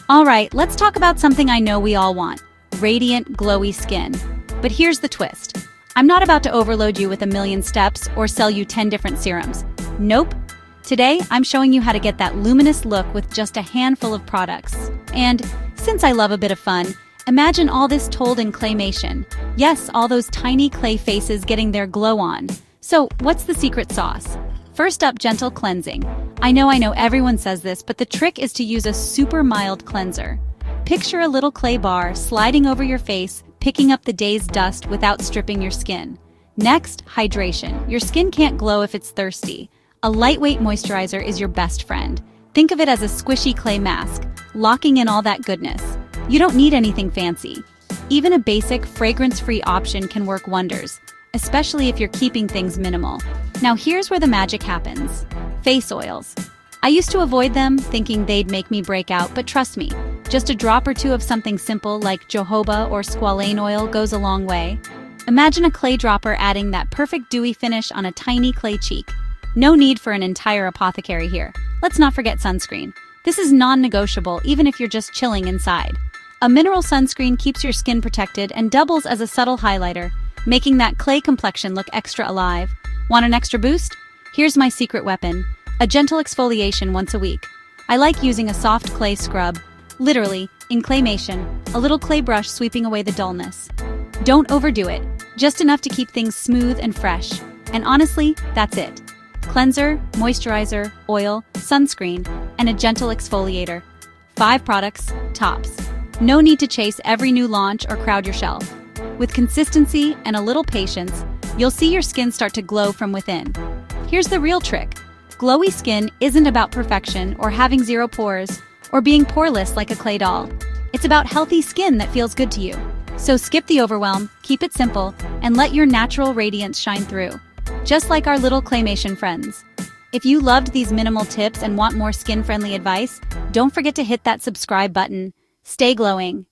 Alright, let's talk about something I know we all want. Radiant, glowy skin. But here's the twist. I'm not about to overload you with a million steps or sell you 10 different serums. Nope. Today, I'm showing you how to get that luminous look with just a handful of products. And since I love a bit of fun, imagine all this told in claymation. Yes, all those tiny clay faces getting their glow on. So, what's the secret sauce? First up, gentle cleansing. I know everyone says this, but the trick is to use a super mild cleanser. Picture a little clay bar sliding over your face, picking up the day's dust without stripping your skin. Next, hydration. Your skin can't glow if it's thirsty. A lightweight moisturizer is your best friend. Think of it as a squishy clay mask, locking in all that goodness. You don't need anything fancy. Even a basic, fragrance-free option can work wonders, especially if you're keeping things minimal. Now here's where the magic happens. Face oils. I used to avoid them, thinking they'd make me break out, but trust me, just a drop or two of something simple like jojoba or squalane oil goes a long way. Imagine a clay dropper adding that perfect dewy finish on a tiny clay cheek. No need for an entire apothecary here. Let's not forget sunscreen. This is non-negotiable even if you're just chilling inside. A mineral sunscreen keeps your skin protected and doubles as a subtle highlighter, making that clay complexion look extra alive. Want an extra boost? Here's my secret weapon. A gentle exfoliation once a week. I like using a soft clay scrub, literally, in claymation, a little clay brush sweeping away the dullness. Don't overdo it, just enough to keep things smooth and fresh. And honestly, that's it. Cleanser, moisturizer, oil, sunscreen, and a gentle exfoliator. 5 products, tops. No need to chase every new launch or crowd your shelf. With consistency and a little patience, you'll see your skin start to glow from within. Here's the real trick. Glowy skin isn't about perfection or having 0 pores or being poreless like a clay doll. It's about healthy skin that feels good to you. So skip the overwhelm, keep it simple, and let your natural radiance shine through. Just like our little claymation friends. If you loved these minimal tips and want more skin-friendly advice, don't forget to hit that subscribe button. Stay glowing.